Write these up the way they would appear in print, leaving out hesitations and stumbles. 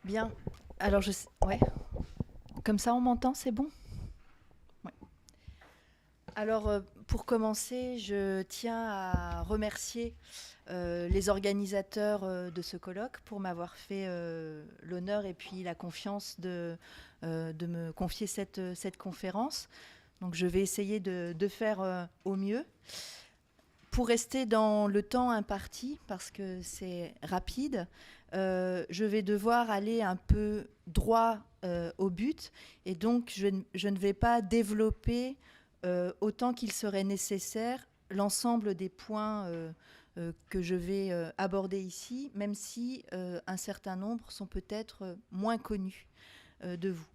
Bien. Alors, ouais. Comme ça, on m'entend, c'est bon? Ouais. Alors, pour commencer, je tiens à remercier les organisateurs de ce colloque pour m'avoir fait l'honneur et puis la confiance de me confier cette conférence. Donc, je vais essayer de faire au mieux. Pour rester dans le temps imparti, parce que c'est rapide, je vais devoir aller un peu droit au but, et donc je ne vais pas développer autant qu'il serait nécessaire l'ensemble des points que je vais aborder ici, même si un certain nombre sont peut-être moins connus de vous.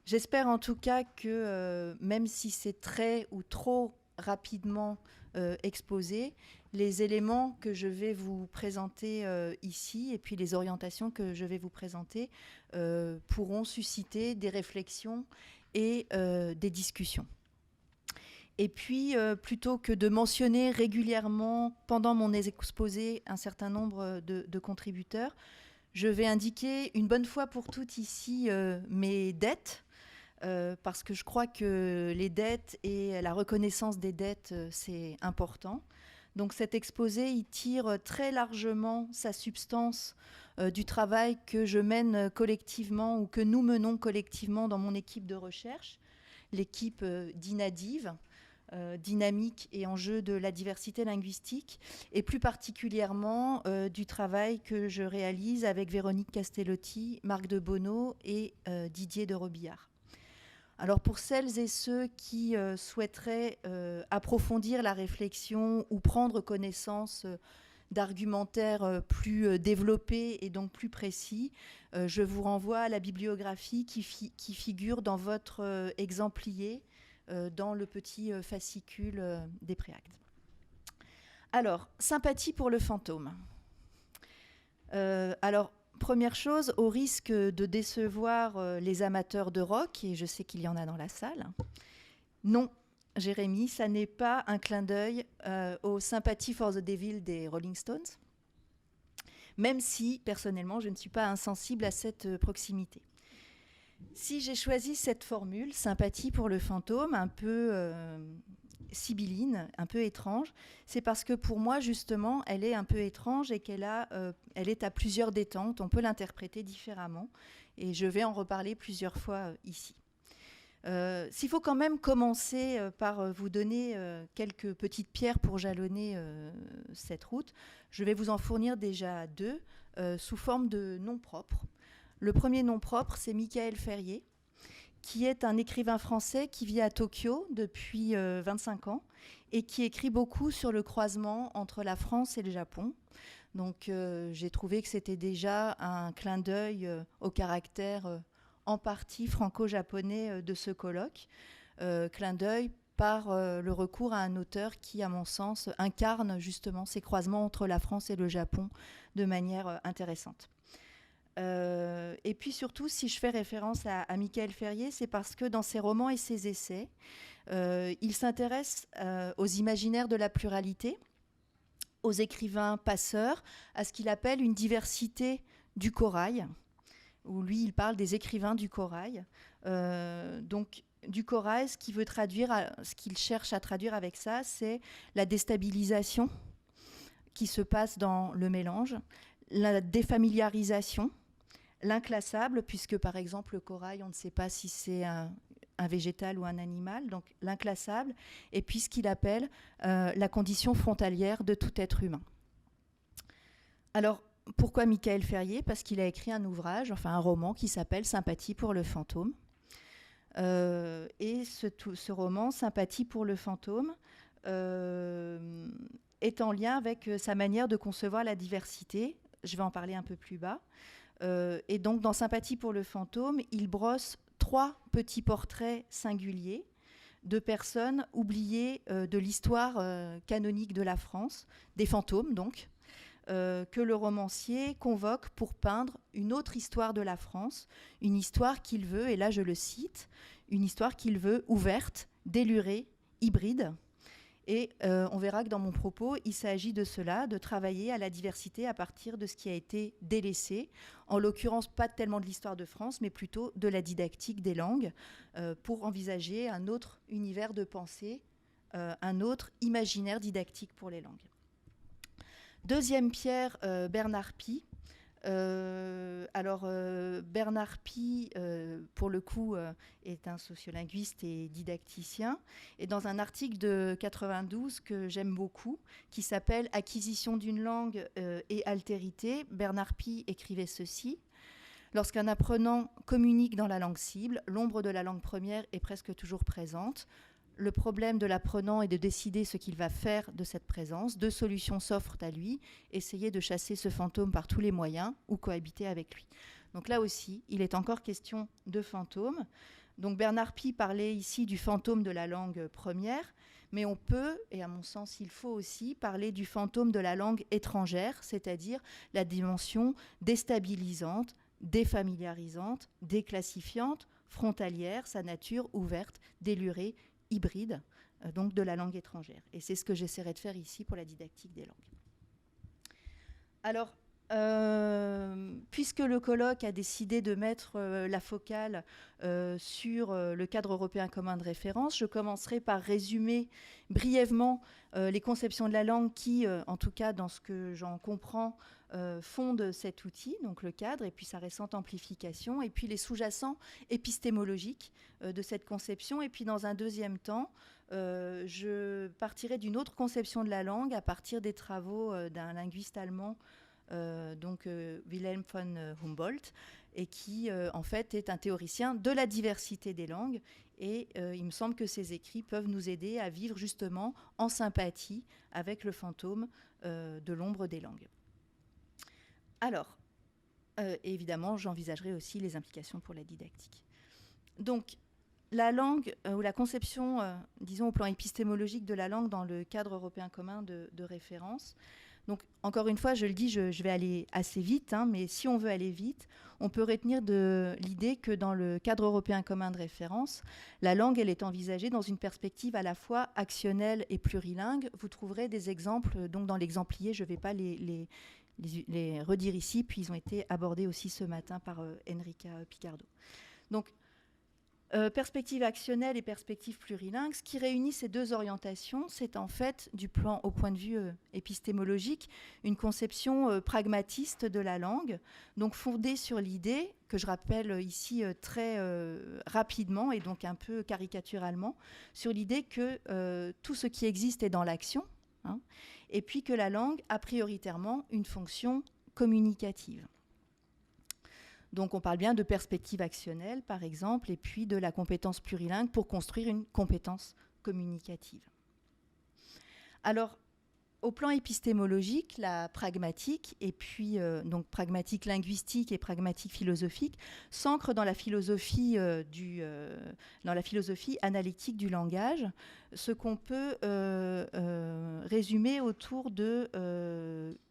J'espère en tout cas que même si c'est très ou trop rapidement exposé, les éléments que je vais vous présenter ici et puis les orientations que je vais vous présenter pourront susciter des réflexions et des discussions. Et puis, plutôt que de mentionner régulièrement pendant mon exposé un certain nombre de contributeurs, je vais indiquer une bonne fois pour toutes ici mes dettes, parce que je crois que les dettes et la reconnaissance des dettes, c'est important. Donc cet exposé, il tire très largement sa substance du travail que je mène collectivement ou que nous menons collectivement dans mon équipe de recherche, l'équipe d'INADIV, dynamique et enjeux de la diversité linguistique, et plus particulièrement du travail que je réalise avec Véronique Castellotti, Marc de Bono et Didier de Robillard. Alors pour celles et ceux qui souhaiteraient approfondir la réflexion ou prendre connaissance d'argumentaires plus développés et donc plus précis, je vous renvoie à la bibliographie qui figure dans votre exemplier dans le petit fascicule des préactes. Alors, sympathie pour le fantôme. Alors, première chose, au risque de décevoir les amateurs de rock, et je sais qu'il y en a dans la salle, non, Jérémy, ça n'est pas un clin d'œil aux Sympathy for the Devil des Rolling Stones, même si, personnellement, je ne suis pas insensible à cette proximité. Si j'ai choisi cette formule, sympathie pour le fantôme, un peu sibylline, un peu étrange, c'est parce que pour moi, justement, elle est un peu étrange et elle est à plusieurs détentes. On peut l'interpréter différemment. Et je vais en reparler plusieurs fois ici. S'il faut quand même commencer par vous donner quelques petites pierres pour jalonner cette route, je vais vous en fournir déjà deux sous forme de noms propres. Le premier nom propre, c'est Michael Ferrier, qui est un écrivain français qui vit à Tokyo depuis 25 ans et qui écrit beaucoup sur le croisement entre la France et le Japon. Donc j'ai trouvé que c'était déjà un clin d'œil au caractère en partie franco-japonais de ce colloque. Clin d'œil par le recours à un auteur qui, à mon sens, incarne justement ces croisements entre la France et le Japon de manière intéressante. Et puis surtout, si je fais référence à Michael Ferrier, c'est parce que dans ses romans et ses essais, il s'intéresse aux imaginaires de la pluralité, aux écrivains passeurs, à ce qu'il appelle une diversité du corail, où lui, il parle des écrivains du corail. Donc, du corail, ce qu'il cherche à traduire avec ça, c'est la déstabilisation qui se passe dans le mélange, la défamiliarisation, l'inclassable, puisque par exemple le corail, on ne sait pas si c'est un végétal ou un animal, donc l'inclassable, et puis ce qu'il appelle la condition frontalière de tout être humain. Alors, pourquoi Michael Ferrier ? Parce qu'il a écrit un ouvrage, enfin un roman qui s'appelle Sympathie pour le fantôme. Et ce roman, Sympathie pour le fantôme, est en lien avec sa manière de concevoir la diversité. Je vais en parler un peu plus bas. Et donc, dans Sympathie pour le fantôme, il brosse 3 petits portraits singuliers de personnes oubliées de l'histoire canonique de la France, des fantômes donc, que le romancier convoque pour peindre une autre histoire de la France, une histoire qu'il veut, et là je le cite, une histoire qu'il veut ouverte, délurée, hybride. Et on verra que dans mon propos, il s'agit de cela, de travailler à la diversité à partir de ce qui a été délaissé, en l'occurrence pas tellement de l'histoire de France, mais plutôt de la didactique des langues, pour envisager un autre univers de pensée, un autre imaginaire didactique pour les langues. Deuxième pierre, Bernard Pie. Bernard Pie, pour le coup, est un sociolinguiste et didacticien. Et dans un article de 92 que j'aime beaucoup, qui s'appelle « Acquisition d'une langue et altérité », Bernard Pie écrivait ceci. « Lorsqu'un apprenant communique dans la langue cible, l'ombre de la langue première est presque toujours présente. Le problème de l'apprenant est de décider ce qu'il va faire de cette présence. Deux solutions s'offrent à lui. Essayer de chasser ce fantôme par tous les moyens ou cohabiter avec lui. » Donc là aussi, il est encore question de fantôme. Donc Bernard Pie parlait ici du fantôme de la langue première, mais on peut, et à mon sens il faut aussi, parler du fantôme de la langue étrangère, c'est-à-dire la dimension déstabilisante, défamiliarisante, déclassifiante, frontalière, sa nature ouverte, délurée, hybride, donc de la langue étrangère. Et c'est ce que j'essaierai de faire ici pour la didactique des langues. Alors, puisque le colloque a décidé de mettre la focale sur le cadre européen commun de référence, je commencerai par résumer brièvement les conceptions de la langue qui, en tout cas dans ce que j'en comprends, fondent cet outil, donc le cadre, et puis sa récente amplification, et puis les sous-jacents épistémologiques de cette conception. Et puis dans un deuxième temps, je partirai d'une autre conception de la langue à partir des travaux d'un linguiste allemand, Wilhelm von Humboldt, et qui en fait est un théoricien de la diversité des langues. Et il me semble que ses écrits peuvent nous aider à vivre justement en sympathie avec le fantôme de l'ombre des langues. Alors, évidemment, j'envisagerai aussi les implications pour la didactique. Donc, la langue, ou la conception, disons, au plan épistémologique de la langue dans le cadre européen commun de référence. Donc, encore une fois, je le dis, je vais aller assez vite, hein, mais si on veut aller vite, on peut retenir de l'idée que dans le cadre européen commun de référence, la langue, elle est envisagée dans une perspective à la fois actionnelle et plurilingue. Vous trouverez des exemples, donc dans l'exemplier, je ne vais pas les redire ici, puis ils ont été abordés aussi ce matin par Enrica Picardo. Donc, perspective actionnelle et perspective plurilingue, ce qui réunit ces deux orientations, c'est en fait, au point de vue épistémologique, une conception pragmatiste de la langue, donc fondée sur l'idée, que je rappelle ici très rapidement et donc un peu caricaturalement, sur l'idée que tout ce qui existe est dans l'action, hein, et puis que la langue a prioritairement une fonction communicative. Donc on parle bien de perspective actionnelle, par exemple, et puis de la compétence plurilingue pour construire une compétence communicative. Alors, au plan épistémologique, la pragmatique, et puis donc pragmatique linguistique et pragmatique philosophique, s'ancre dans la philosophie analytique du langage, ce qu'on peut résumer autour de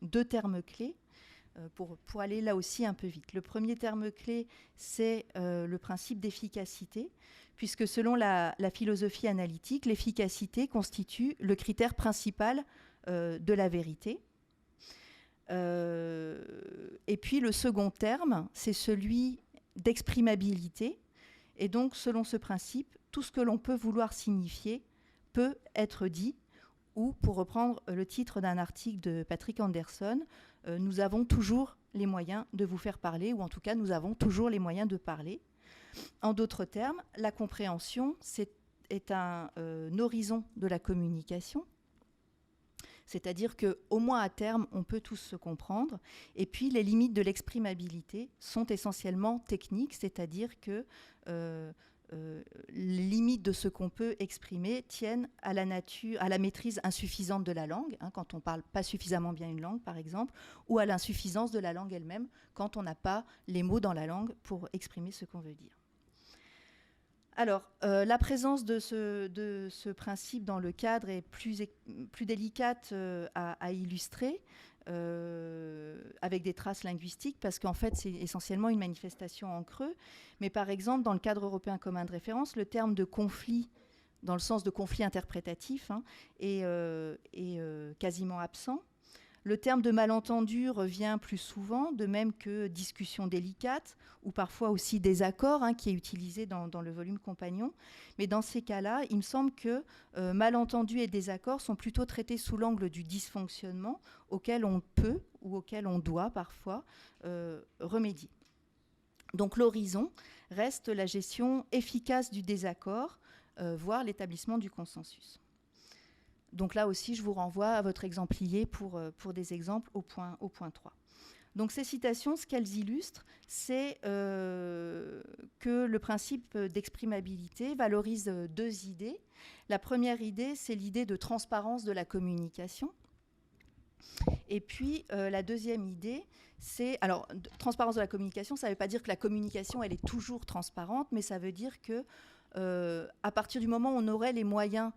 deux termes clés. Pour aller là aussi un peu vite. Le premier terme clé, c'est le principe d'efficacité, puisque selon la philosophie analytique, l'efficacité constitue le critère principal de la vérité. Et puis le second terme, c'est celui d'exprimabilité. Et donc, selon ce principe, tout ce que l'on peut vouloir signifier peut être dit, ou, pour reprendre le titre d'un article de Patrick Anderson, nous avons toujours les moyens de vous faire parler, ou en tout cas, nous avons toujours les moyens de parler. En d'autres termes, la compréhension est un horizon de la communication, c'est-à-dire qu'au moins à terme, on peut tous se comprendre. Et puis, les limites de l'exprimabilité sont essentiellement techniques, c'est-à-dire que les limites de ce qu'on peut exprimer tiennent à la nature, à la maîtrise insuffisante de la langue, hein, quand on ne parle pas suffisamment bien une langue, par exemple, ou à l'insuffisance de la langue elle-même, quand on n'a pas les mots dans la langue pour exprimer ce qu'on veut dire. Alors, la présence de ce principe dans le cadre est plus délicate à illustrer, avec des traces linguistiques, parce qu'en fait, c'est essentiellement une manifestation en creux. Mais par exemple, dans le cadre européen commun de référence, le terme de conflit dans le sens de conflit interprétatif, hein, est quasiment absent. Le terme de malentendu revient plus souvent, de même que discussion délicate, ou parfois aussi désaccord, hein, qui est utilisé dans le volume compagnon. Mais dans ces cas-là, il me semble que malentendu et désaccord sont plutôt traités sous l'angle du dysfonctionnement auquel on peut ou auquel on doit parfois remédier. Donc l'horizon reste la gestion efficace du désaccord, voire l'établissement du consensus. Donc là aussi, je vous renvoie à votre exemplier pour des exemples au point 3. Donc ces citations, ce qu'elles illustrent, c'est que le principe d'exprimabilité valorise deux idées. La première idée, c'est l'idée de transparence de la communication. Et puis la deuxième idée, c'est... Alors, transparence de la communication, ça ne veut pas dire que la communication, elle est toujours transparente, mais ça veut dire que à partir du moment où on aurait les moyens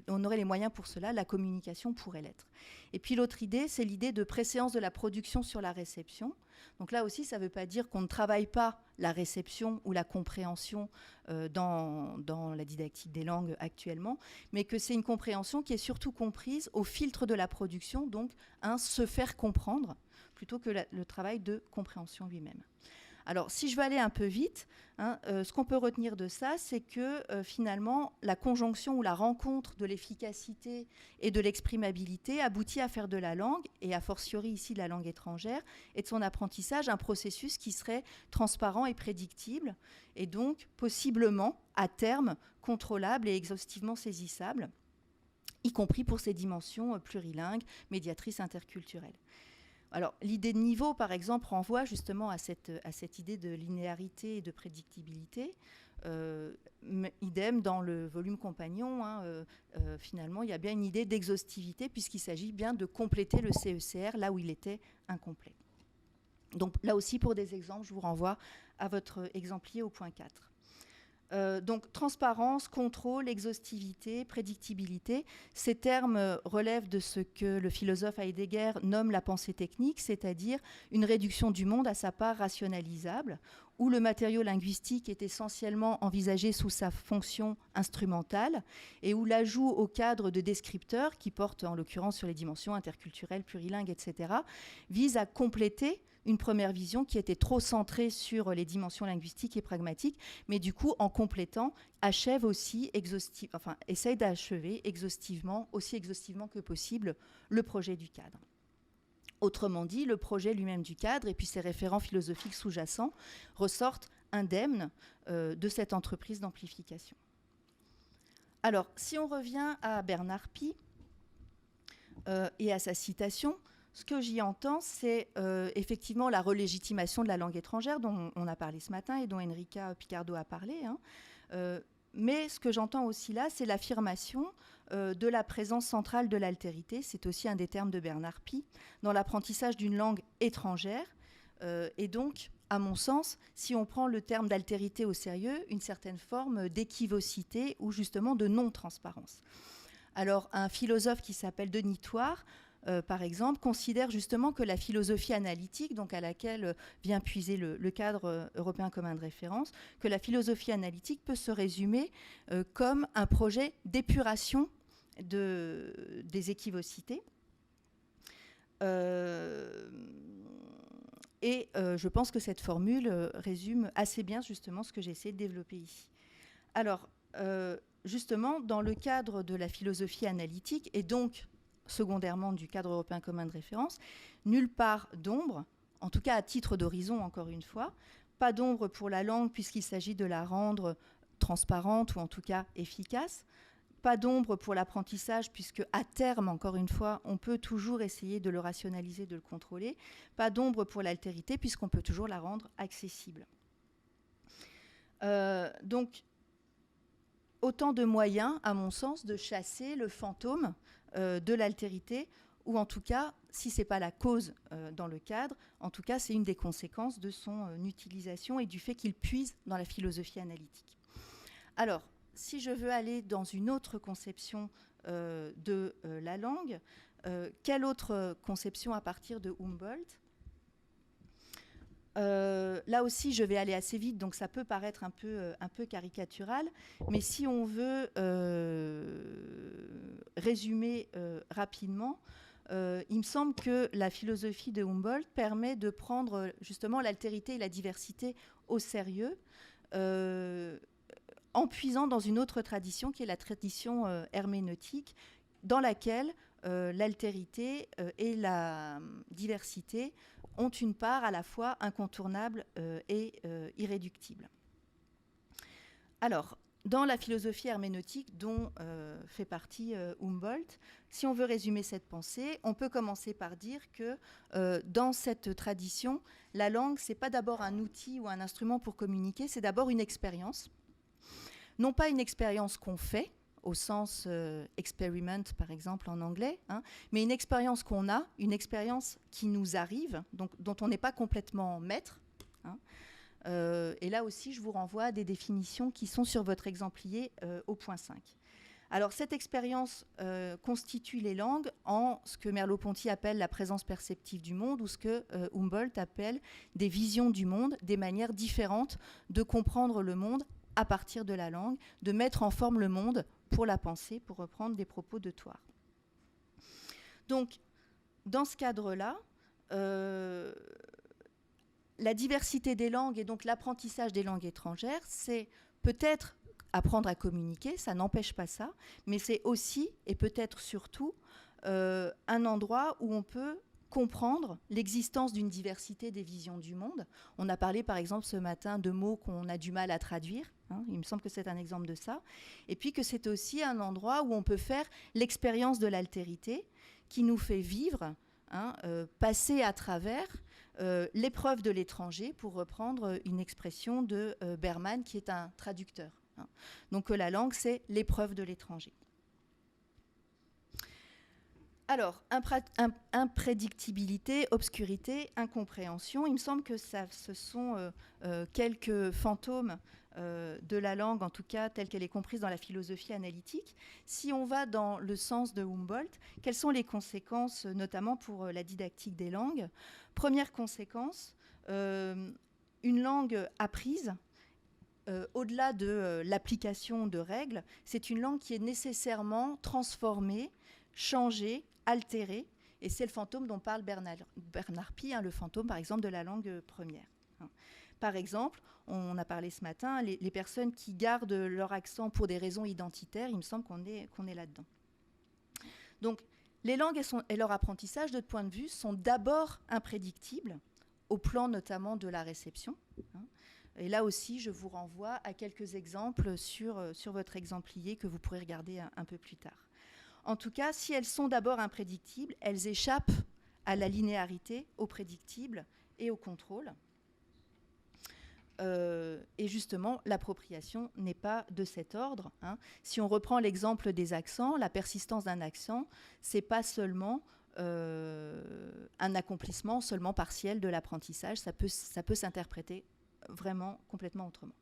on aurait les moyens pour cela, la communication pourrait l'être. Et puis l'autre idée, c'est l'idée de préséance de la production sur la réception. Donc là aussi, ça ne veut pas dire qu'on ne travaille pas la réception ou la compréhension dans la didactique des langues actuellement, mais que c'est une compréhension qui est surtout comprise au filtre de la production, donc se faire comprendre, plutôt que le travail de compréhension lui-même. Alors, si je veux aller un peu vite, hein, ce qu'on peut retenir de ça, c'est que finalement, la conjonction ou la rencontre de l'efficacité et de l'exprimabilité aboutit à faire de la langue, et a fortiori ici de la langue étrangère, et de son apprentissage, un processus qui serait transparent et prédictible, et donc possiblement, à terme, contrôlable et exhaustivement saisissable, y compris pour ses dimensions plurilingues, médiatrices, interculturelles. Alors, l'idée de niveau, par exemple, renvoie justement à cette idée de linéarité et de prédictibilité. Idem dans le volume compagnon, hein, finalement, il y a bien une idée d'exhaustivité, puisqu'il s'agit bien de compléter le CECR là où il était incomplet. Donc, là aussi, pour des exemples, je vous renvoie à votre exemplier au point 4. Donc transparence, contrôle, exhaustivité, prédictibilité, ces termes relèvent de ce que le philosophe Heidegger nomme la pensée technique, c'est-à-dire une réduction du monde à sa part rationalisable, où le matériau linguistique est essentiellement envisagé sous sa fonction instrumentale et où l'ajout au cadre de descripteurs, qui portent en l'occurrence sur les dimensions interculturelles, plurilingues, etc., vise à compléter une première vision qui était trop centrée sur les dimensions linguistiques et pragmatiques, mais du coup, en complétant, essaye d'achever exhaustivement, aussi exhaustivement que possible, le projet du cadre. Autrement dit, le projet lui-même du cadre et puis ses référents philosophiques sous-jacents ressortent indemnes de cette entreprise d'amplification. Alors, si on revient à Bernard Pie et à sa citation, ce que j'y entends, c'est effectivement la relégitimation de la langue étrangère dont on a parlé ce matin et dont Enrica Picardo a parlé. Hein. Mais ce que j'entends aussi là, c'est l'affirmation de la présence centrale de l'altérité. C'est aussi un des termes de Bernard Pie dans l'apprentissage d'une langue étrangère. Et donc, à mon sens, si on prend le terme d'altérité au sérieux, une certaine forme d'équivocité ou justement de non-transparence. Alors, un philosophe qui s'appelle Denis Thouars, par exemple, considère justement que la philosophie analytique, donc à laquelle vient puiser le cadre européen commun de référence, que la philosophie analytique peut se résumer comme un projet d'épuration des équivocités. Je pense que cette formule résume assez bien justement ce que j'ai essayé de développer ici. Alors, justement, dans le cadre de la philosophie analytique, et donc secondairement du cadre européen commun de référence, nulle part d'ombre, en tout cas à titre d'horizon encore une fois, pas d'ombre pour la langue puisqu'il s'agit de la rendre transparente ou en tout cas efficace, pas d'ombre pour l'apprentissage puisque à terme, encore une fois, on peut toujours essayer de le rationaliser, de le contrôler, pas d'ombre pour l'altérité puisqu'on peut toujours la rendre accessible. Donc, autant de moyens, à mon sens, de chasser le fantôme de l'altérité, ou en tout cas, si ce n'est pas la cause dans le cadre, en tout cas, c'est une des conséquences de son utilisation et du fait qu'il puise dans la philosophie analytique. Alors, si je veux aller dans une autre conception de la langue, quelle autre conception à partir de Humboldt ? là aussi, je vais aller assez vite, donc ça peut paraître un peu caricatural, mais si on veut résumer rapidement, il me semble que la philosophie de Humboldt permet de prendre justement l'altérité et la diversité au sérieux, en puisant dans une autre tradition qui est la tradition herméneutique, dans laquelle l'altérité et la diversité ont une part à la fois incontournable et irréductible. Alors, dans la philosophie herméneutique dont fait partie Humboldt, si on veut résumer cette pensée, on peut commencer par dire que dans cette tradition, la langue, ce n'est pas d'abord un outil ou un instrument pour communiquer, c'est d'abord une expérience. Non pas une expérience qu'on fait, au sens experiment, par exemple, en anglais, hein, mais une expérience qu'on a, une expérience qui nous arrive, donc, dont on n'est pas complètement maître. Hein. Et là aussi, je vous renvoie à des définitions qui sont sur votre exemplier au point 5. Alors, cette expérience constitue les langues en ce que Merleau-Ponty appelle la présence perceptive du monde, ou ce que Humboldt appelle des visions du monde, des manières différentes de comprendre le monde à partir de la langue, de mettre en forme le monde pour la pensée, pour reprendre des propos de Thouars. Donc, dans ce cadre-là, la diversité des langues et donc l'apprentissage des langues étrangères, c'est peut-être apprendre à communiquer, ça n'empêche pas ça, mais c'est aussi, et peut-être surtout, un endroit où on peut comprendre l'existence d'une diversité des visions du monde. On a parlé par exemple ce matin de mots qu'on a du mal à traduire, hein, il me semble que c'est un exemple de ça, et puis que c'est aussi un endroit où on peut faire l'expérience de l'altérité qui nous fait vivre, hein, passer à travers l'épreuve de l'étranger, pour reprendre une expression de Berman qui est un traducteur. Hein. Donc la langue, c'est l'épreuve de l'étranger. Alors, imprédictibilité, obscurité, incompréhension, il me semble que ce sont quelques fantômes de la langue, en tout cas telle qu'elle est comprise dans la philosophie analytique. Si on va dans le sens de Humboldt, quelles sont les conséquences, notamment pour la didactique des langues? Première conséquence, une langue apprise, au-delà de l'application de règles, c'est une langue qui est nécessairement transformée, changée, altérée, et c'est le fantôme dont parle Bernard Pie, hein, le fantôme par exemple de la langue première. Hein. Par exemple, on a parlé ce matin, les personnes qui gardent leur accent pour des raisons identitaires, il me semble qu'on est là-dedans. Donc, les langues et leur apprentissage, de notre point de vue, sont d'abord imprédictibles, au plan notamment de la réception. Hein. Et là aussi, je vous renvoie à quelques exemples sur votre exemplier que vous pourrez regarder un peu plus tard. En tout cas, si elles sont d'abord imprédictibles, elles échappent à la linéarité, au prédictible et au contrôle. Et justement, l'appropriation n'est pas de cet ordre. Hein. Si on reprend l'exemple des accents, la persistance d'un accent, c'est pas seulement un accomplissement seulement partiel de l'apprentissage, ça peut s'interpréter vraiment complètement autrement.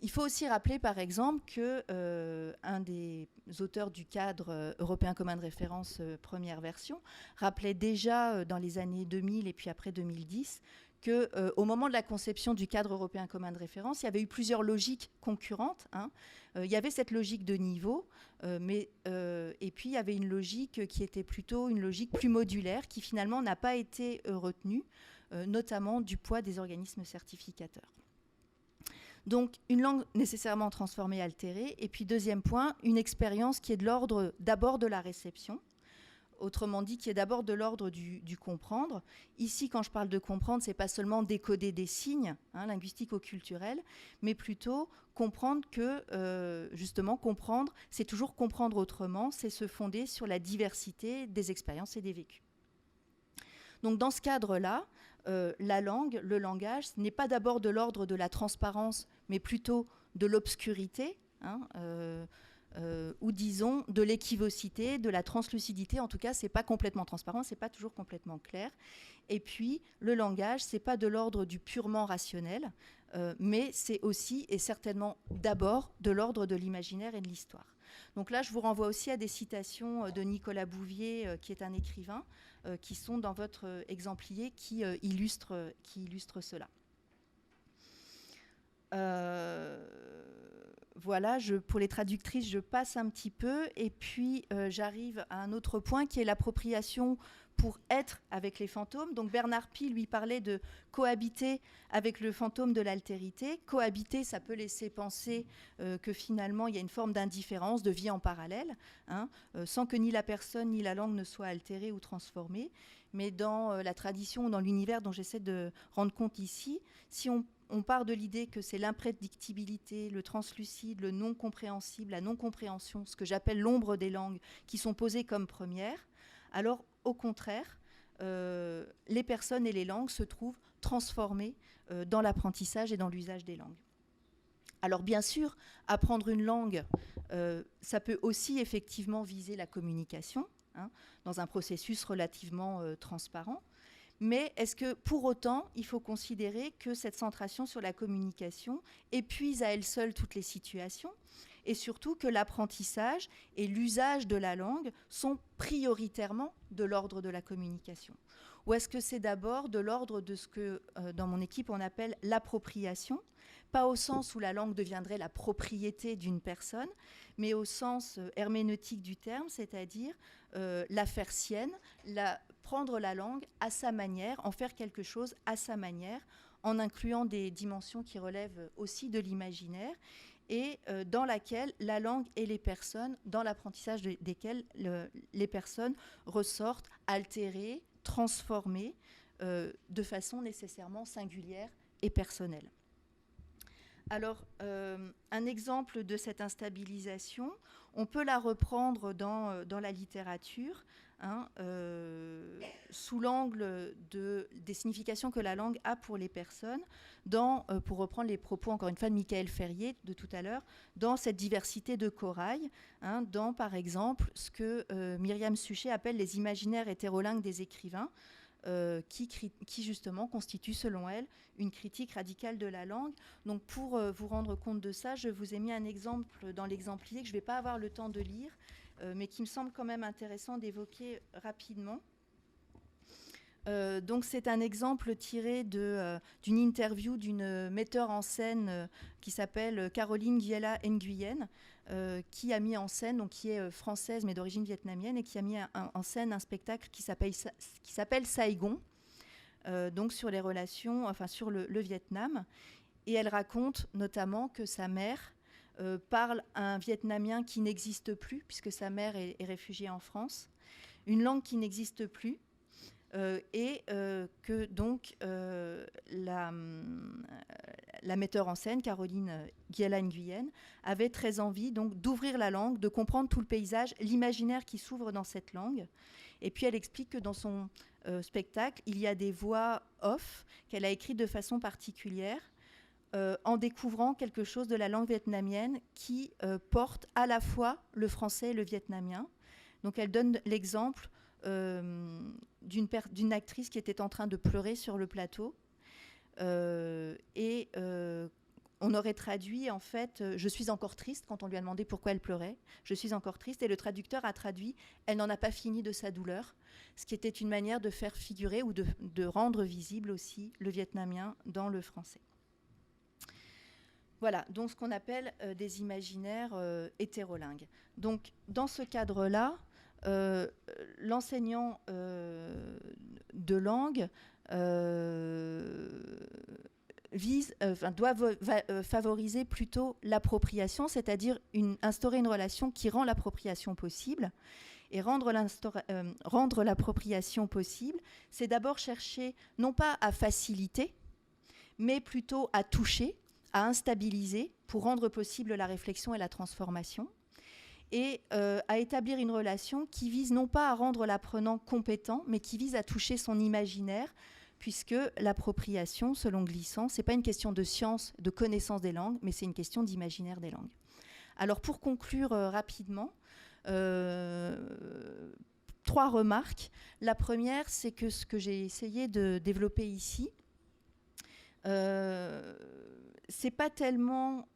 Il faut aussi rappeler, par exemple, qu'un des auteurs du cadre européen commun de référence première version rappelait déjà dans les années 2000 et puis après 2010 qu'au moment de la conception du cadre européen commun de référence, il y avait eu plusieurs logiques concurrentes. Hein. Il y avait cette logique de niveau, et puis il y avait une logique qui était plutôt une logique plus modulaire, qui finalement n'a pas été retenue, notamment du poids des organismes certificateurs. Donc, une langue nécessairement transformée, altérée. Et puis, deuxième point, une expérience qui est de l'ordre d'abord de la réception, autrement dit, qui est d'abord de l'ordre du comprendre. Ici, quand je parle de comprendre, ce n'est pas seulement décoder des signes linguistico-culturels, mais plutôt comprendre que, justement, comprendre, c'est toujours comprendre autrement, c'est se fonder sur la diversité des expériences et des vécus. Donc, dans ce cadre-là, la langue, le langage, ce n'est pas d'abord de l'ordre de la transparence, mais plutôt de l'obscurité. Hein, ou disons de l'équivocité, de la translucidité. En tout cas, c'est pas complètement transparent, c'est pas toujours complètement clair. Et puis, le langage, c'est pas de l'ordre du purement rationnel, mais c'est aussi et certainement d'abord de l'ordre de l'imaginaire et de l'histoire. Donc là, je vous renvoie aussi à des citations de Nicolas Bouvier, qui est un écrivain, qui sont dans votre exemplier, qui illustrent cela. Voilà, pour les traductrices, je passe un petit peu, et puis j'arrive à un autre point qui est l'appropriation pour être avec les fantômes. Donc Bernard Pie lui parlait de cohabiter avec le fantôme de l'altérité. Cohabiter, ça peut laisser penser que finalement il y a une forme d'indifférence, de vie en parallèle, hein, sans que ni la personne ni la langue ne soient altérées ou transformées. Mais dans la tradition, dans l'univers dont j'essaie de rendre compte ici, si on part de l'idée que c'est l'imprédictibilité, le translucide, le non compréhensible, la non-compréhension, ce que j'appelle l'ombre des langues, qui sont posées comme premières, alors au contraire, les personnes et les langues se trouvent transformées dans l'apprentissage et dans l'usage des langues. Alors bien sûr, apprendre une langue, ça peut aussi effectivement viser la communication, hein, dans un processus relativement transparent. Mais est-ce que pour autant, il faut considérer que cette centration sur la communication épuise à elle seule toutes les situations, et surtout que l'apprentissage et l'usage de la langue sont prioritairement de l'ordre de la communication? Ou est-ce que c'est d'abord de l'ordre de ce que dans mon équipe on appelle l'appropriation, pas au sens où la langue deviendrait la propriété d'une personne, mais au sens herméneutique du terme, c'est-à-dire la faire sienne, prendre la langue à sa manière, en faire quelque chose à sa manière, en incluant des dimensions qui relèvent aussi de l'imaginaire, et dans laquelle la langue et les personnes, dans l'apprentissage desquelles les personnes ressortent altérées, transformées, de façon nécessairement singulière et personnelle. Alors, un exemple de cette instabilisation, on peut la reprendre dans la littérature, hein, sous l'angle des significations que la langue a pour les personnes, pour reprendre les propos, encore une fois, de Michael Ferrier de tout à l'heure, dans cette diversité de corail, hein, dans, par exemple, ce que Myriam Suchet appelle les imaginaires hétérolingues des écrivains, qui justement constitue, selon elle, une critique radicale de la langue. Donc pour vous rendre compte de ça, je vous ai mis un exemple dans l'exemplier que je ne vais pas avoir le temps de lire, mais qui me semble quand même intéressant d'évoquer rapidement. Donc c'est un exemple tiré d'une interview d'une metteur en scène qui s'appelle Caroline Giela Nguyen, qui a mis en scène, donc qui est française mais d'origine vietnamienne, et qui a mis en scène un spectacle qui s'appelle Saigon, donc sur les relations, enfin sur le Vietnam. Et elle raconte notamment que sa mère parle un vietnamien qui n'existe plus, puisque sa mère est réfugiée en France, une langue qui n'existe plus, et que donc la metteur en scène, Caroline Giela Nguyen, avait très envie donc d'ouvrir la langue, de comprendre tout le paysage, l'imaginaire qui s'ouvre dans cette langue. Et puis elle explique que dans son spectacle, il y a des voix off qu'elle a écrites de façon particulière, en découvrant quelque chose de la langue vietnamienne qui porte à la fois le français et le vietnamien. Donc elle donne l'exemple d'une actrice qui était en train de pleurer sur le plateau, et on aurait traduit en fait « je suis encore triste » quand on lui a demandé pourquoi elle pleurait. « Je suis encore triste » et le traducteur a traduit « elle n'en a pas fini de sa douleur », ce qui était une manière de faire figurer ou de rendre visible aussi le vietnamien dans le français. Voilà, donc ce qu'on appelle des imaginaires hétérolingues. Donc dans ce cadre-là, l'enseignant de langue doit favoriser plutôt l'appropriation, c'est-à-dire instaurer une relation qui rend l'appropriation possible. Et rendre l'appropriation possible, c'est d'abord chercher non pas à faciliter, mais plutôt à toucher, à instabiliser pour rendre possible la réflexion et la transformation, et à établir une relation qui vise non pas à rendre l'apprenant compétent, mais qui vise à toucher son imaginaire, puisque l'appropriation, selon Glissant, ce n'est pas une question de science, de connaissance des langues, mais c'est une question d'imaginaire des langues. Alors pour conclure rapidement, 3 remarques. La première, c'est que ce que j'ai essayé de développer ici, c'est pas tellement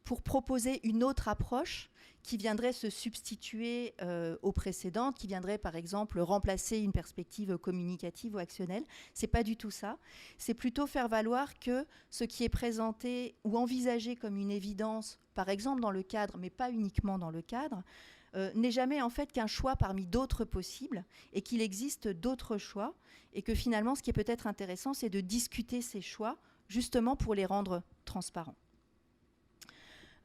pour proposer une autre approche qui viendrait se substituer aux précédentes, qui viendrait par exemple remplacer une perspective communicative ou actionnelle. C'est pas du tout ça. C'est plutôt faire valoir que ce qui est présenté ou envisagé comme une évidence, par exemple dans le cadre, mais pas uniquement dans le cadre, n'est jamais en fait qu'un choix parmi d'autres possibles et qu'il existe d'autres choix et que finalement ce qui est peut-être intéressant, c'est de discuter ces choix justement pour les rendre transparents.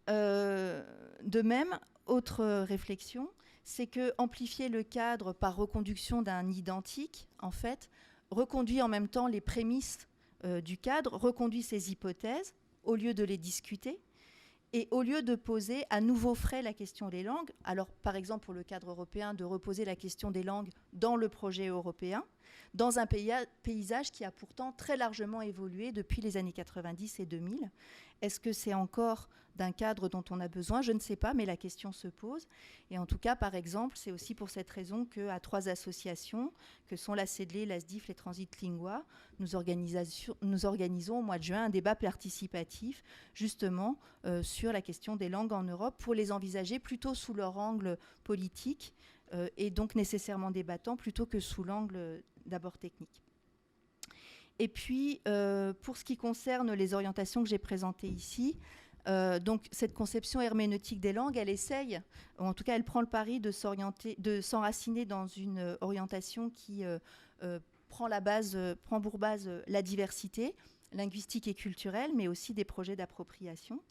De même, autre réflexion, c'est que amplifier le cadre par reconduction d'un identique, en fait, reconduit en même temps les prémices du cadre, reconduit ses hypothèses au lieu de les discuter et au lieu de poser à nouveau frais la question des langues. Alors, par exemple, pour le cadre européen, de reposer la question des langues dans le projet européen, dans un paysage qui a pourtant très largement évolué depuis les années 90 et 2000. Est-ce que c'est encore d'un cadre dont on a besoin? Je ne sais pas, mais la question se pose. Et en tout cas, par exemple, c'est aussi pour cette raison qu'à 3 associations, que sont la CEDLE, la SDIF, les Transit Lingua, nous organisons au mois de juin un débat participatif, justement, sur la question des langues en Europe, pour les envisager plutôt sous leur angle politique, et donc nécessairement débattant, plutôt que sous l'angle d'abord technique. Et puis, pour ce qui concerne les orientations que j'ai présentées ici, donc cette conception herméneutique des langues, elle essaye, ou en tout cas elle prend le pari de s'enraciner dans une orientation qui prend pour base la diversité linguistique et culturelle, mais aussi des projets d'appropriation.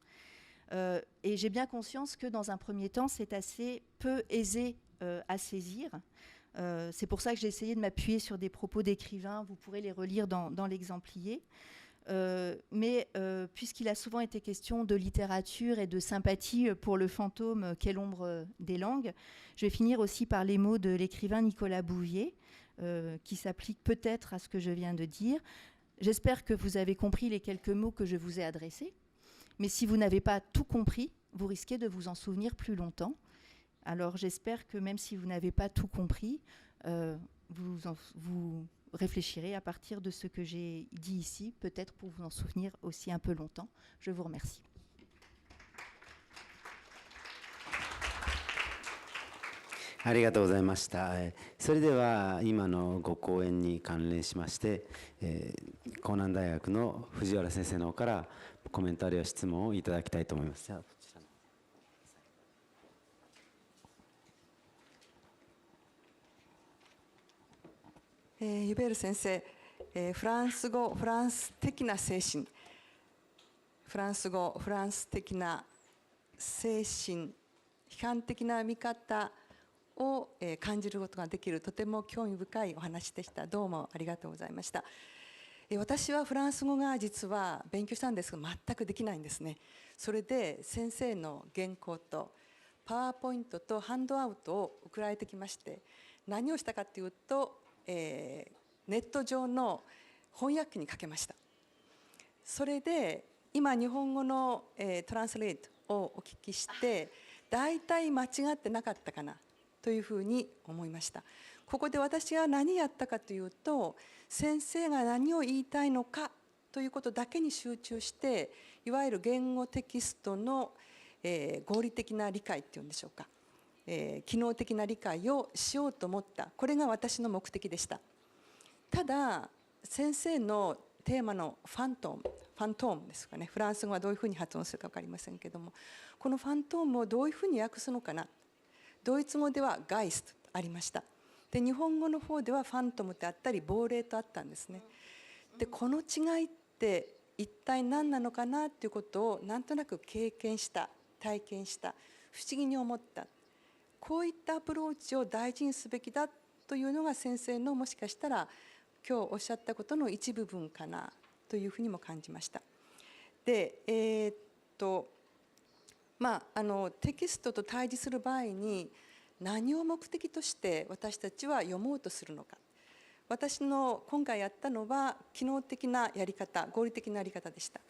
Et j'ai bien conscience que dans un premier temps, c'est assez peu aisé à saisir. C'est pour ça que j'ai essayé de m'appuyer sur des propos d'écrivains. Vous pourrez les relire dans l'exemplier. Mais puisqu'il a souvent été question de littérature et de sympathie pour le fantôme qu'est l'ombre des langues, je vais finir aussi par les mots de l'écrivain Nicolas Bouvier, qui s'appliquent peut-être à ce que je viens de dire. J'espère que vous avez compris les quelques mots que je vous ai adressés. Mais si vous n'avez pas tout compris, vous risquez de vous en souvenir plus longtemps. Alors j'espère que même si vous n'avez pas tout compris, vous réfléchirez à partir de ce que j'ai dit ici, peut-être pour vous en souvenir aussi un peu longtemps. Je vous remercie. ありがとうございました。それでは今のご講演に関連しまして、江南大学の藤原先生の方からコメントあるいは質問をいただきたいと思います。ユベール先生、フランス語、フランス的な精神、フランス語、フランス的な精神、批判的な見方を感じることができる、とても興味深いお話でした。どうもありがとうございました。私はフランス語が実は勉強したんですが全くできないんですね。それで先生の原稿とパワーポイントとハンドアウトを送られてきまして、何をしたかというと、ネット上の翻訳機にかけました。それで今日本語のトランスレートをお聞きして大体間違ってなかったかなというふうに思いました。ここで私が何やったかというと、先生が何を言いたいのかということだけに集中して、いわゆる言語テキストの合理的な理解っていうんでしょうか、機能的な理解をしようと思った。これが私の目的でした。ただ先生のテーマのファントームですかね、フランス語はどういうふうに発音するか分かりませんけども、このファントームをどういうふうに訳すのかな。ドイツ語ではガイストありました。で日本語の方ではファントムってあったり亡霊とあったんですね。でこの違いって一体何なのかなということをなんとなく経験した体験した不思議に思った。こういったアプローチを大事にすべきだというのが先生のもしかしたら今日おっしゃったことの一部分かなというふうにも感じました。でテキストと対峙する場合に何を目的として私たちは読もうとするのか。私の今回やったのは機能的なやり方、合理的なやり方でした。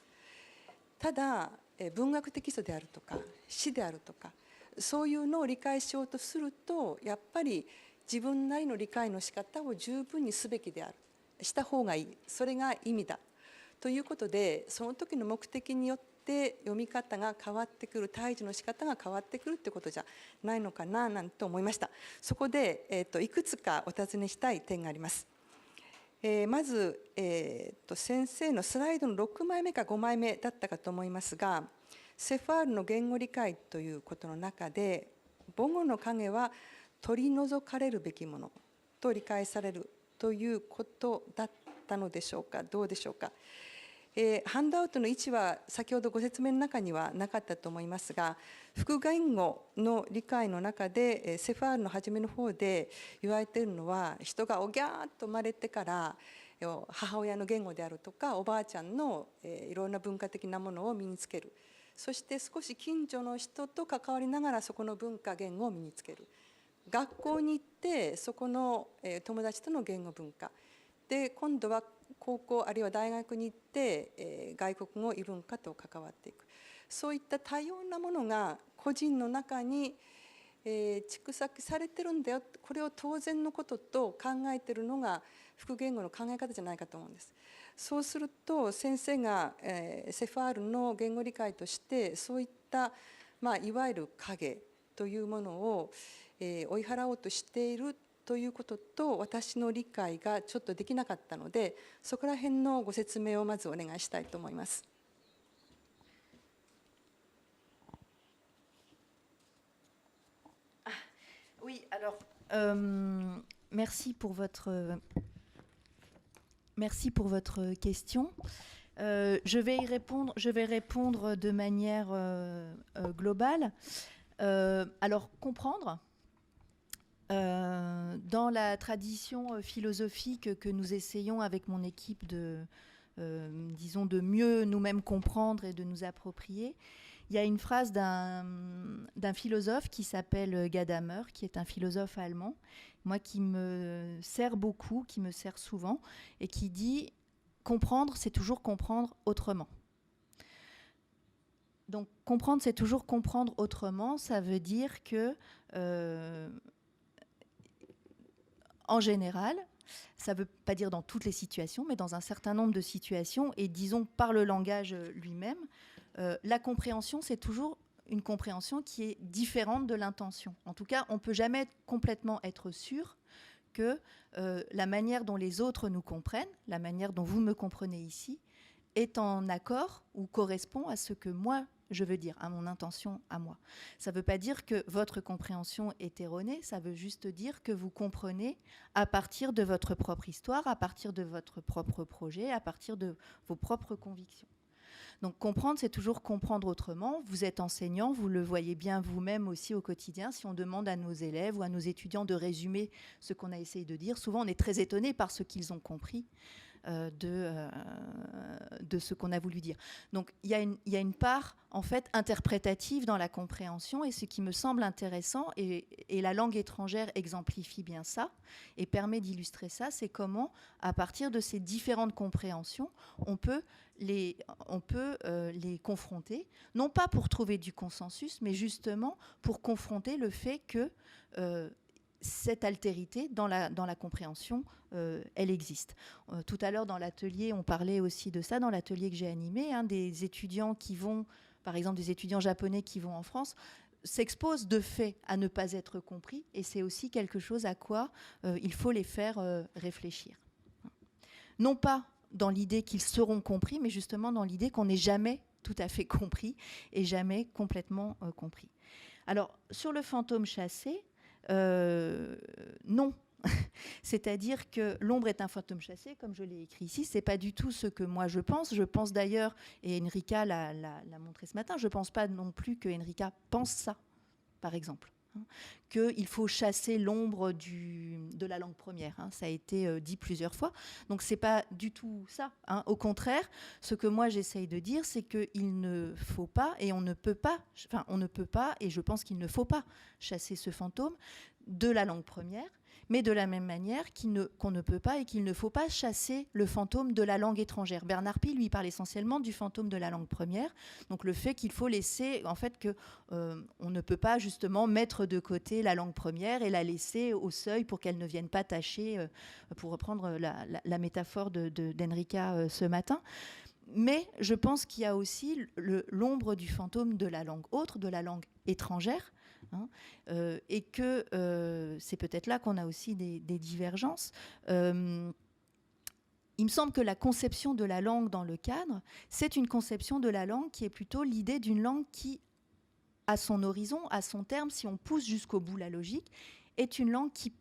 ただ文学テキストであるとか死であるとか、そういうのを理解しようとすると、やっぱり自分なりの理解の仕方を十分にすべきである、した方がいい、それが意味だということで、その時の目的によって読み方が変わってくる、対峙の仕方が変わってくるということじゃないのかななんて思いました。そこで、いくつかお尋ねしたい点があります。まず、先生のスライドの6枚目か5枚目だったかと思いますが、セファールの言語理解ということの中で、母語の影は取り除かれるべきものと理解されるということだったのでしょうか、どうでしょうか。ハンドアウトの位置は先ほどご説明の中にはなかったと思いますが、複言語の理解の中でセファールの初めの方で言われているのは、人がおぎゃーっと生まれてから母親の言語であるとかおばあちゃんのいろんな文化的なものを身につける、そして少し近所の人と関わりながらそこの文化言語を身につける、学校に行ってそこの友達との言語文化で、今度は高校あるいは大学に行って外国語異文化と関わっていく、そういった多様なものが個人の中に蓄積されてるんだよ、これを当然のことと考えているのが複言語の考え方じゃないかと思うんです。そうすると先生がセファールの言語理解としてそういった、いわゆる影というものを追い払おうとしているということと、私の理解がちょっとできなかったので、そこら辺のご説明をまずお願いしたいと思います。Oui, alors, merci pour votre question. Je vais répondre de manière globale. Alors, comprendre, dans la tradition philosophique que nous essayons avec mon équipe disons, de mieux nous-mêmes comprendre et de nous approprier, il y a une phrase d'un philosophe qui s'appelle Gadamer, qui est un philosophe allemand, moi qui me sert beaucoup, qui me sert souvent, et qui dit « comprendre, c'est toujours comprendre autrement ». Donc comprendre, c'est toujours comprendre autrement, ça veut dire que, en général, ça ne veut pas dire dans toutes les situations, mais dans un certain nombre de situations, et disons par le langage lui-même, la compréhension, c'est toujours une compréhension qui est différente de l'intention. En tout cas, on ne peut jamais complètement être sûr que la manière dont les autres nous comprennent, la manière dont vous me comprenez ici, est en accord ou correspond à ce que moi, je veux dire, à mon intention, à moi. Ça ne veut pas dire que votre compréhension est erronée, ça veut juste dire que vous comprenez à partir de votre propre histoire, à partir de votre propre projet, à partir de vos propres convictions. Donc comprendre, c'est toujours comprendre autrement. Vous êtes enseignant, vous le voyez bien vous-même aussi au quotidien. Si on demande à nos élèves ou à nos étudiants de résumer ce qu'on a essayé de dire, souvent on est très étonné par ce qu'ils ont compris de ce qu'on a voulu dire. Donc il y a une part en fait interprétative dans la compréhension, et ce qui me semble intéressant, et la langue étrangère exemplifie bien ça et permet d'illustrer ça, c'est comment à partir de ces différentes compréhensions on peut les confronter, non pas pour trouver du consensus, mais justement pour confronter le fait que cette altérité dans la compréhension, elle existe. Tout à l'heure dans l'atelier, on parlait aussi de ça, dans l'atelier que j'ai animé, des étudiants qui vont, par exemple des étudiants japonais qui vont en France, s'exposent de fait à ne pas être compris, et c'est aussi quelque chose à quoi il faut les faire réfléchir. Non pas dans l'idée qu'ils seront compris, mais justement dans l'idée qu'on n'est jamais tout à fait compris et jamais complètement compris. Alors, sur le fantôme chassé, non. C'est-à-dire que l'ombre est un fantôme chassé, comme je l'ai écrit ici, c'est pas du tout ce que moi je pense. Je pense d'ailleurs, et Enrica l'a montré ce matin, je pense pas non plus que Enrica pense ça, par exemple. Qu'il faut chasser l'ombre de la langue première. Ça a été dit plusieurs fois. Donc, ce n'est pas du tout ça. Au contraire, ce que moi, j'essaye de dire, c'est qu'il ne faut pas, et on ne peut pas, et je pense qu'il ne faut pas chasser ce fantôme de la langue première, mais de la même manière qu'on ne peut pas et qu'il ne faut pas chasser le fantôme de la langue étrangère. Bernard Pie, lui, parle essentiellement du fantôme de la langue première, donc le fait qu'il faut laisser, en fait, on ne peut pas justement mettre de côté la langue première et la laisser au seuil pour qu'elle ne vienne pas tâcher, pour reprendre la métaphore d'Enrica ce matin. Mais je pense qu'il y a aussi l'ombre du fantôme de la langue autre, de la langue étrangère, hein, et que c'est peut-être là qu'on a aussi des divergences. Il me semble que la conception de la langue dans le cadre, c'est une conception de la langue qui est plutôt l'idée d'une langue qui, à son horizon, à son terme, si on pousse jusqu'au bout la logique, est une langue qui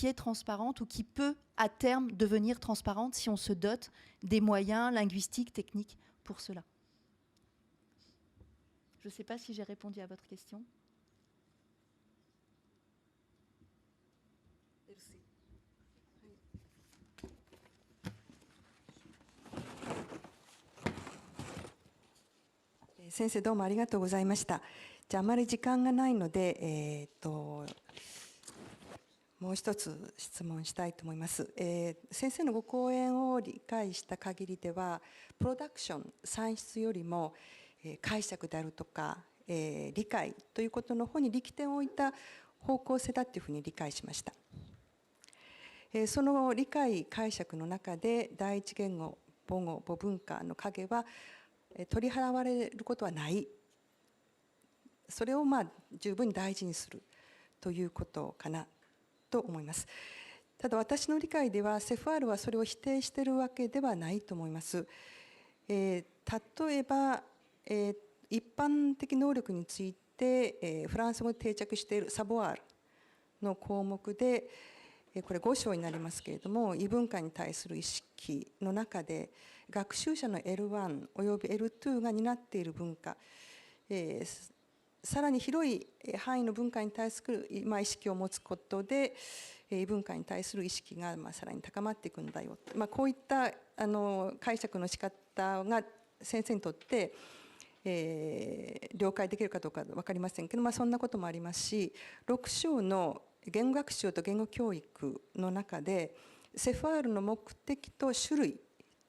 est transparente ou qui peut à terme devenir transparente si on se dote des moyens linguistiques, techniques pour cela. Je ne sais pas si j'ai répondu à votre question. Merci. 先生どうもありがとうございました。じゃああまり時間がないので、もう一つ質問したいと思います。先生のご講演を理解した限りでは、プロダクション、算出よりも、解釈であるとか、理解ということの方に力点を置いた方向性だというふうに理解しました。その理解解釈の中で第一言語母語母文化の影は取り払われることはない、それを十分に大事にするということかなと思います。ただ私の理解ではセファールはそれを否定しているわけではないと思います。例えば、一般的能力について、フランス語で定着しているサボアールの項目で、これ5章になりますけれども、異文化に対する意識の中で学習者の L1 および L2 が担っている文化、さらに広い範囲の文化に対する意識を持つことで異文化に対する意識がさらに高まっていくんだよ、こういった解釈の仕方が先生にとって了解できるかどうか分かりませんけど、そんなこともありますし、6章の言語学習と言語教育の中でセファールの目的と種類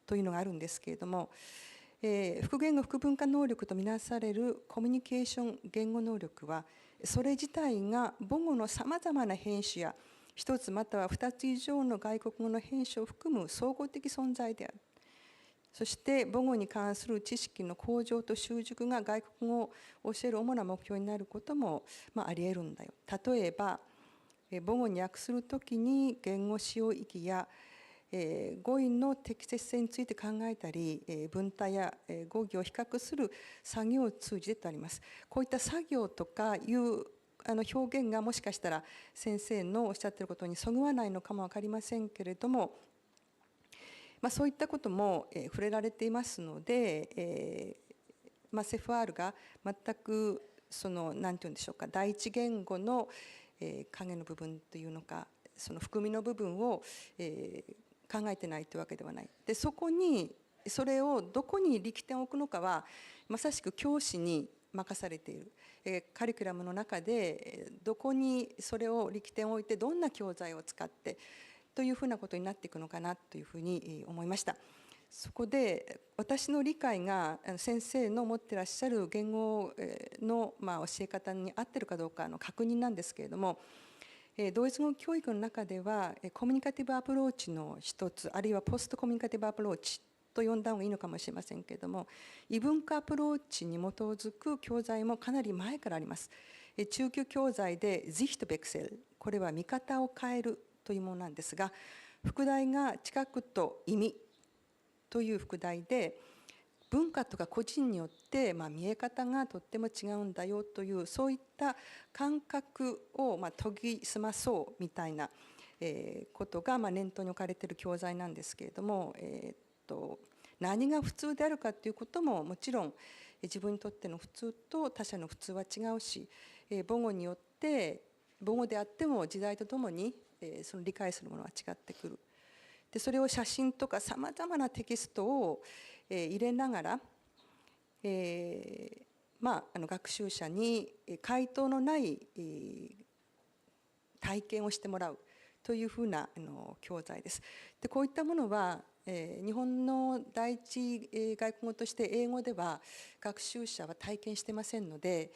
というのがあるんですけれども、複言語複文化能力とみなされるコミュニケーション言語能力はそれ自体が母語のさまざまな変種や一つまたは二つ以上の外国語の変種を含む総合的存在である。そして母語に関する知識の向上と習熟が外国語を教える主な目標になることもあり得るんだよ。例えば母語に訳するときに言語使用意義や語彙の適切性について考えたり、文体や語義を比較する作業を通じてとあります。こういった作業とかいう表現がもしかしたら先生のおっしゃっていることにそぐわないのかも分かりませんけれども、そういったことも触れられていますので、セファールが全く何て言うんでしょうか、第一言語の影の部分というのか、その含みの部分を考えてないというわけではない。でそこにそれをどこに力点を置くのかはまさしく教師に任されている。カリキュラムの中でどこにそれを力点を置いてどんな教材を使ってというふうなことになっていくのかなというふうに思いました。そこで私の理解が先生の持ってらっしゃる言語の教え方に合っているかどうかの確認なんですけれども、ドイツ語教育の中ではコミュニカティブアプローチの一つ、あるいはポストコミュニカティブアプローチと呼んだ方がいいのかもしれませんけれども、異文化アプローチに基づく教材もかなり前からあります。中級教材でジヒトベクセル、これは見方を変えるというものなんですが、副題が知覚と意味という副題で、文化とか個人によって見え方がとっても違うんだよというそういった感覚を研ぎ澄まそうみたいなことが念頭に置かれている教材なんですけれども、何が普通であるかということももちろん自分にとっての普通と他者の普通は違うし、母語によって母語であっても時代とともにその理解するものは違ってくる。でそれを写真とかさまざまなテキストを入れながら、学習者に回答のない体験をしてもらうというふうな教材です。でこういったものは、日本の第一外国語として英語では学習者は体験してませんので、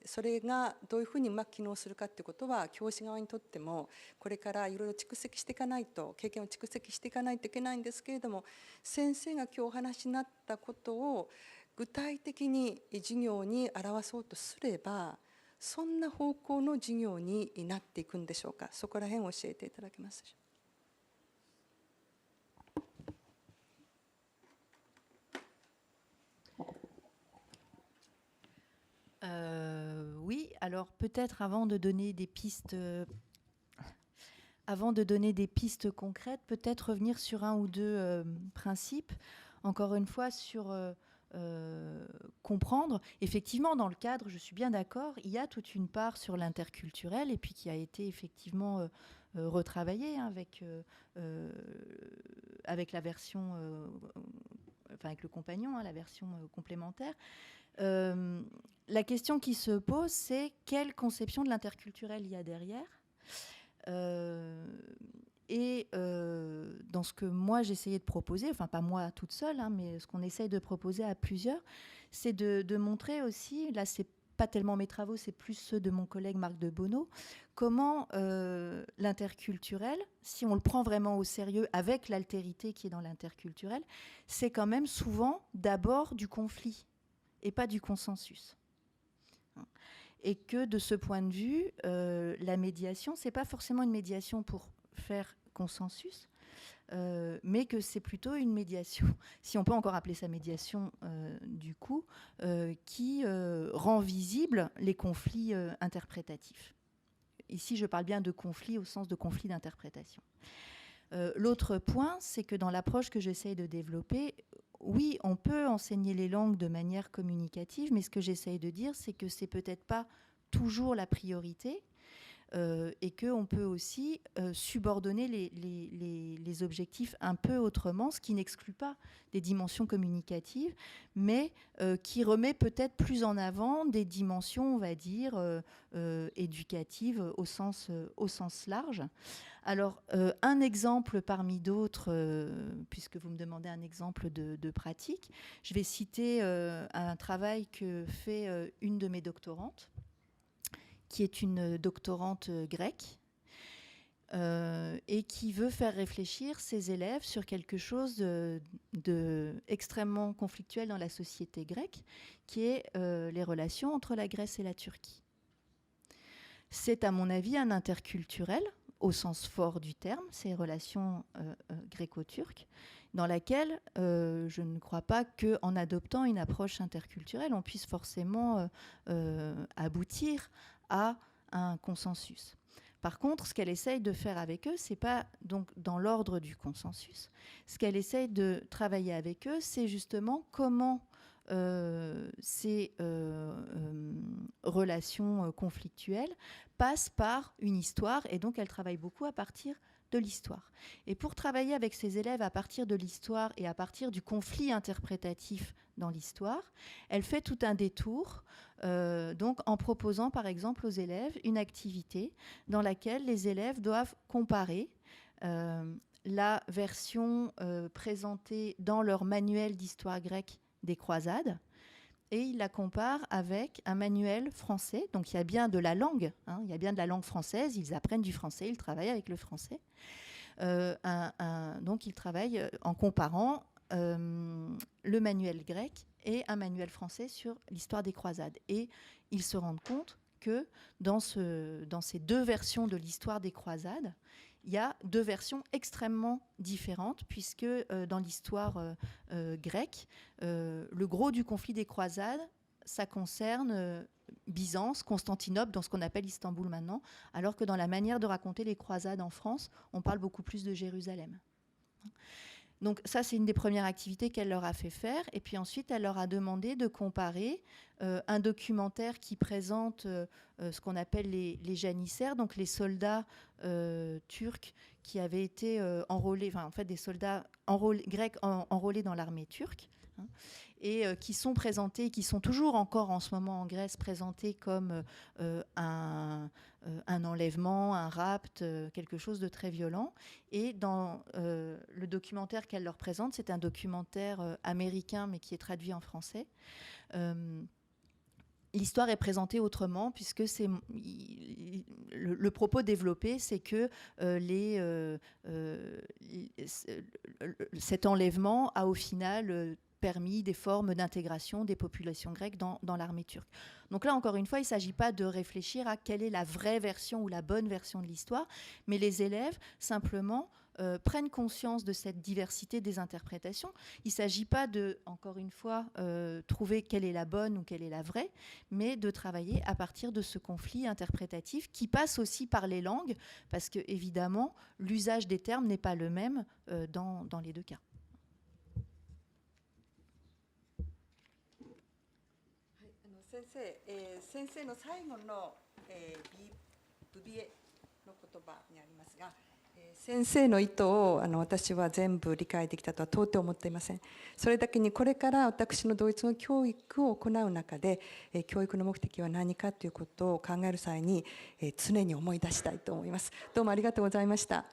それがどういうふうにうまく機能するかということは教師側にとってもこれからいろいろ蓄積していかないと、経験を蓄積していかないといけないんですけれども、先生が今日お話になったことを具体的に授業に表そうとすれば、そんな方向の授業になっていくんでしょうか。そこら辺を教えていただけますでしょうか。Oui, alors peut-être avant de donner des pistes concrètes, peut-être revenir sur un ou deux principes. Encore une fois, sur comprendre. Effectivement, dans le cadre, je suis bien d'accord, il y a toute une part sur l'interculturel et puis qui a été effectivement retravaillée avec la version, enfin avec le compagnon, la version complémentaire. La question qui se pose, c'est quelle conception de l'interculturel il y a derrière. Dans ce que moi j'essayais de proposer, enfin pas moi toute seule, mais ce qu'on essaye de proposer à plusieurs, c'est de montrer aussi, là c'est pas tellement mes travaux, c'est plus ceux de mon collègue Marc de Bono, comment l'interculturel, si on le prend vraiment au sérieux avec l'altérité qui est dans l'interculturel, c'est quand même souvent d'abord du conflit et pas du consensus. Et que de ce point de vue, la médiation, c'est pas forcément une médiation pour faire consensus, mais que c'est plutôt une médiation, si on peut encore appeler ça médiation du coup, qui rend visibles les conflits interprétatifs. Ici, je parle bien de conflits au sens de conflits d'interprétation. L'autre point, c'est que dans l'approche que j'essaye de développer, oui, on peut enseigner les langues de manière communicative, mais ce que j'essaye de dire, c'est que c'est peut-être pas toujours la priorité et qu'on peut aussi subordonner les objectifs un peu autrement, ce qui n'exclut pas des dimensions communicatives, mais qui remet peut-être plus en avant des dimensions, on va dire, éducatives au sens large. Alors, un exemple parmi d'autres, puisque vous me demandez un exemple de pratique, je vais citer un travail que fait une de mes doctorantes, qui est une doctorante grecque, et qui veut faire réfléchir ses élèves sur quelque chose de extrêmement conflictuel dans la société grecque, qui est les relations entre la Grèce et la Turquie. C'est, à mon avis, un interculturel, au sens fort du terme, ces relations gréco-turques, dans laquelle je ne crois pas qu'en adoptant une approche interculturelle, on puisse forcément aboutir à un consensus. Par contre, ce qu'elle essaye de faire avec eux, c'est pas donc dans l'ordre du consensus. Ce qu'elle essaye de travailler avec eux, c'est justement comment ces relations conflictuelles passent par une histoire, et donc elle travaille beaucoup à partir de l'histoire. Et pour travailler avec ses élèves à partir de l'histoire et à partir du conflit interprétatif dans l'histoire, elle fait tout un détour, donc en proposant par exemple aux élèves une activité dans laquelle les élèves doivent comparer la version présentée dans leur manuel d'histoire grecque des croisades, et ils la comparent avec un manuel français. Donc il y a bien de la langue, il y a bien de la langue française, ils apprennent du français, ils travaillent avec le français. Donc ils travaillent en comparant le manuel grec et un manuel français sur l'histoire des croisades. Et ils se rendent compte que dans ces deux versions de l'histoire des croisades, il y a deux versions extrêmement différentes, puisque dans l'histoire grecque, le gros du conflit des croisades, ça concerne Byzance, Constantinople, dans ce qu'on appelle Istanbul maintenant, alors que dans la manière de raconter les croisades en France, on parle beaucoup plus de Jérusalem. Donc ça, c'est une des premières activités qu'elle leur a fait faire. Et puis ensuite, elle leur a demandé de comparer un documentaire qui présente ce qu'on appelle les janissaires, donc les soldats turcs qui avaient été enrôlés, enfin en fait des soldats grecs enrôlés dans l'armée turque, hein, et qui sont présentés, qui sont toujours encore en ce moment en Grèce présentés comme un enlèvement, un rapt, quelque chose de très violent. Et dans le documentaire qu'elle leur présente, c'est un documentaire américain, mais qui est traduit en français. L'histoire est présentée autrement, puisque c'est le propos développé, c'est que cet enlèvement a au final permis des formes d'intégration des populations grecques dans l'armée turque. Donc là, encore une fois, il ne s'agit pas de réfléchir à quelle est la vraie version ou la bonne version de l'histoire, mais les élèves, simplement, prennent conscience de cette diversité des interprétations. Il ne s'agit pas de, encore une fois, trouver quelle est la bonne ou quelle est la vraie, mais de travailler à partir de ce conflit interprétatif qui passe aussi par les langues, parce que, évidemment, l'usage des termes n'est pas le même dans les deux cas. Sensei, 先生の最後の、ブビエの言葉にありますが、先生の意図を私は全部理解できたとは到底思っていません。それだけにこれから私のドイツ語教育を行う中で、教育の目的は何かということを考える際に、常に思い出したいと思います。どうもありがとうございました。